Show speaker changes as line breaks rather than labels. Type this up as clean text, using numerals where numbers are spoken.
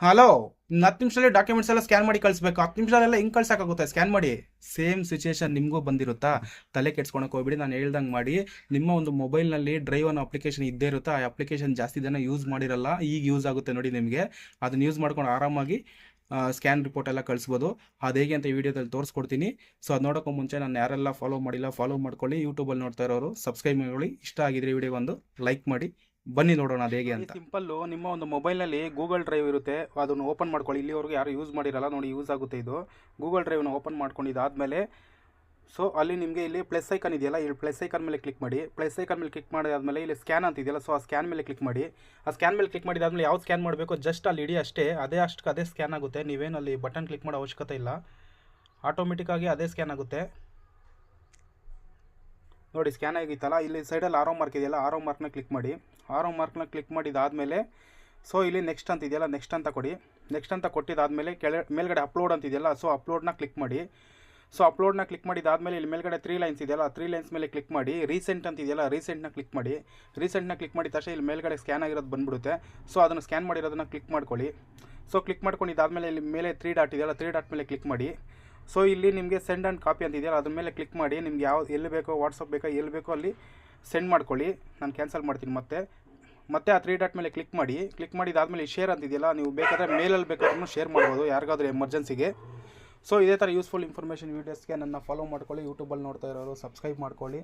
Hello. 10 ನಿಮಿಷದಲ್ಲಿ documents ಎಲ್ಲ scan ಮಾಡಿ ಕಳಿಸ್ಬೇಕು. 10 ನಿಮಿಷದಲ್ಲೆಲ್ಲ ಹೆಂಗೆ ಕಳ್ಸೋಕ್ಕಾಗುತ್ತೆ? ಸ್ಕ್ಯಾನ್ ಮಾಡಿ. ಸೇಮ್ ಸಿಚುಯೇಷನ್ ನಿಮಗೂ ಬಂದಿರುತ್ತಾ? ತಲೆ ಕೆಡ್ಸ್ಕೊಳಕ್ಕೆ ಹೋಗ್ಬಿಡಿ. ನಾನು ಹೇಳ್ದಂಗೆ ಮಾಡಿ. ನಿಮ್ಮ ಒಂದು ಮೊಬೈಲ್ನಲ್ಲಿ ಡ್ರೈವ್ ಅನ್ನೋ ಅಪ್ಲಿಕೇಶನ್ ಇದ್ದೇ ಇರುತ್ತೆ. ಆ ಅಪ್ಲಿಕೇಶನ್ ಜಾಸ್ತಿ ಜನ ಯೂಸ್ ಮಾಡಿರಲ್ಲ. ಈಗ ಯೂಸ್ ಆಗುತ್ತೆ ನೋಡಿ ನಿಮಗೆ. ಅದನ್ನ ಯೂಸ್ ಮಾಡ್ಕೊಂಡು ಆರಾಮಾಗಿ ಸ್ಕ್ಯಾನ್ ರಿಪೋರ್ಟ್ ಎಲ್ಲ ಕಳಿಸ್ಬೋದು. ಅದು ಹೇಗೆ ಅಂತ ಈ ವಿಡಿಯೋದಲ್ಲಿ ತೋರಿಸ್ಕೊಡ್ತೀನಿ. ಸೊ ಅದು ನೋಡೋಕ್ಕೂ ಮುಂಚೆ ನಾನು ಯಾರೆಲ್ಲ ಫಾಲೋ ಮಾಡಿಲ್ಲ ಫಾಲೋ ಮಾಡ್ಕೊಳ್ಳಿ. ಯೂಟ್ಯೂಬಲ್ಲಿ ನೋಡ್ತಾ ಇರೋರು ಸಬ್ಸ್ಕ್ರೈಬ್ ಮಾಡ್ಕೊಳ್ಳಿ. ಇಷ್ಟ ಆಗಿದ್ರೆ ವಿಡಿಯೋ ಒಂದು ಲೈಕ್ ಮಾಡಿ. ಬನ್ನಿ ನೋಡೋಣ ಅದು ಹೇಗೆ ಅಂತ. ಸಿಂಪಲ್ಲು, ನಿಮ್ಮ ಒಂದು ಮೊಬೈಲ್ನಲ್ಲಿ ಗೂಗಲ್ ಡ್ರೈವ್ ಇರುತ್ತೆ, ಅದನ್ನು ಓಪನ್ ಮಾಡ್ಕೊಳ್ಳಿ. ಇಲ್ಲಿವರೆಗೂ ಯಾರು ಯೂಸ್ ಮಾಡಿರಲ್ಲ ನೋಡಿ, ಯೂಸ್ ಆಗುತ್ತೆ ಇದು. ಗೂಗಲ್ ಡ್ರೈವ್ನ ಓಪನ್ ಮಾಡ್ಕೊಂಡಿದ್ದಾದಮೇಲೆ ಸೊ ಅಲ್ಲಿ ನಿಮಗೆ ಇಲ್ಲಿ ಪ್ಲಸ್ ಐಕನ್ ಇದೆಯಲ್ಲ, ಇಲ್ಲಿ ಪ್ಲಸ್ ಐಕನ್ ಮೇಲೆ ಕ್ಲಿಕ್ ಮಾಡಿ. ಪ್ಲಸ್ ಐಕನ್ ಮೇಲೆ ಕ್ಲಿಕ್ ಮಾಡಿದಾದಮೇಲೆ ಇಲ್ಲಿ ಸ್ಕ್ಯಾನ್ ಅಂತ ಇದೆಯಲ್ಲ, ಸೊ ಆ ಸ್ಕ್ಯಾನ್ ಮೇಲೆ ಕ್ಲಿಕ್ ಮಾಡಿ. ಆ ಸ್ಕ್ಯಾನ್ ಮೇಲೆ ಕ್ಲಿಕ್ ಮಾಡಿದಾದಮೇಲೆ ಯಾವ್ದು ಸ್ಕ್ಯಾನ್ ಮಾಡಬೇಕು ಜಸ್ಟ್ ಅಲ್ಲಿ ಇಡಿ ಅಷ್ಟೇ. ಅದೇ ಸ್ಕ್ಯಾನ್ ಆಗುತ್ತೆ. ನೀವೇನು ಅಲ್ಲಿ ಬಟನ್ ಕ್ಲಿಕ್ ಮಾಡೋ ಅವಶ್ಯಕತೆ ಇಲ್ಲ, ಆಟೋಮೆಟಿಕ್ಕಾಗಿ ಅದೇ ಸ್ಕ್ಯಾನ್ ಆಗುತ್ತೆ. ನೋಡಿ ಸ್ಕ್ಯಾನ್ ಆಗಿತ್ತಲ್ಲ, ಇಲ್ಲಿ ಸೈಡಲ್ಲಿ ಆರೋ ಮಾರ್ಕ್ ಇದೆಯಲ್ಲ, ಆರೋ ಮಾರ್ಕ್ನ ಕ್ಲಿಕ್ ಮಾಡಿ. ಆರೋ ಮಾರ್ಕ್ನ ಕ್ಲಿಕ್ ಮಾಡಿದಾದಮೇಲೆ ಸೊ ಇಲ್ಲಿ ನೆಕ್ಸ್ಟ್ ಅಂತ ಇದೆಯಲ್ಲ, ನೆಕ್ಸ್ಟ್ ಅಂತ ಕೊಡಿ. ನೆಕ್ಸ್ಟ್ ಅಂತ ಕೊಟ್ಟಿದ್ದಾದಮೇಲೆ ಮೇಲ್ಗಡೆ ಅಪ್ಲೋಡ್ ಅಂತಿದೆಯಲ್ಲ, ಸೊ ಅಪ್ಲೋಡ್ನ ಕ್ಲಿಕ್ ಮಾಡಿ. ಸೊ ಅಪ್ಲೋಡ್ನ ಕ್ಲಿಕ್ ಮಾಡಿದಾದಮೇಲೆ ಇಲ್ಲಿ ಮೇಲ್ಗಡೆ 3 ಲೈನ್ಸ್ ಇದೆಯಲ್ಲ, 3 ಲೈನ್ಸ್ ಮೇಲೆ ಕ್ಲಿಕ್ ಮಾಡಿ. ರೀಸೆಂಟ್ ಅಂತಿದೆಯಲ್ಲ, ರೀಸೆಂಟ್ನ ಕ್ಲಿಕ್ ಮಾಡಿ. ರೀಸೆಂಟ್ನ ಕ್ಲಿಕ್ ಮಾಡಿದ ತಕ್ಷಣ ಇಲ್ಲಿ ಮೇಲ್ಗಡೆ ಸ್ಕ್ಯಾನ್ ಆಗಿರೋದು ಬಂದ್ಬಿಡುತ್ತೆ. ಸೊ ಅದನ್ನು ಸ್ಕ್ಯಾನ್ ಮಾಡಿರೋದನ್ನು ಕ್ಲಿಕ್ ಮಾಡ್ಕೊಳ್ಳಿ. ಸೊ ಕ್ಲಿಕ್ ಮಾಡ್ಕೊಂಡಿದ್ದಾದಮೇಲೆ ಇಲ್ಲಿ ಮೇಲೆ 3 ಡಾಟ್ ಇದೆಯಲ್ಲ, 3 ಡಾಟ್ ಮೇಲೆ ಕ್ಲಿಕ್ ಮಾಡಿ. ಸೊ ಇಲ್ಲಿ ನಿಮಗೆ ಸೆಂಡ್ ಆ್ಯಂಡ್ ಕಾಪಿ ಅಂತ ಇದೆಯಲ್ಲ, ಅದ್ರ ಮೇಲೆ ಕ್ಲಿಕ್ ಮಾಡಿ. ನಿಮ್ಗೆ ಎಲ್ಲಿ ಬೇಕೋ, ವಾಟ್ಸಪ್ ಬೇಕೋ, ಎಲ್ಲಿ ಬೇಕೋ ಅಲ್ಲಿ ಸೆಂಡ್ ಮಾಡ್ಕೊಳ್ಳಿ. ನಾನು ಕ್ಯಾನ್ಸಲ್ ಮಾಡ್ತೀನಿ ಮತ್ತೆ ಆ 3 ಡಾಟ್ ಮೇಲೆ ಕ್ಲಿಕ್ ಮಾಡಿ. ಕ್ಲಿಕ್ ಮಾಡಿದಾದಮೇಲೆ ಶೇರ್ ಅಂತಿದೆಯಲ್ಲ, ನೀವು ಬೇಕಾದರೆ ಮೇಲಲ್ಲಿ ಬೇಕಾದ್ರೂ ಶೇರ್ ಮಾಡ್ಬೋದು ಯಾರಿಗಾದ್ರೂ ಎಮರ್ಜೆನ್ಸಿಗೆ. ಸೊ ಇದೇ ಥರ ಯೂಸ್ಫುಲ್ ಇನ್ಫಾರ್ಮೇಷನ್ ವೀಡಿಯೋಸ್ಗೆ ನನ್ನ ಫಾಲೋ ಮಾಡ್ಕೊಳ್ಳಿ. ಯೂಟ್ಯೂಬಲ್ಲಿ ನೋಡ್ತಾ ಇರೋರು ಸಬ್ಸ್ಕ್ರೈಬ್ ಮಾಡ್ಕೊಳ್ಳಿ.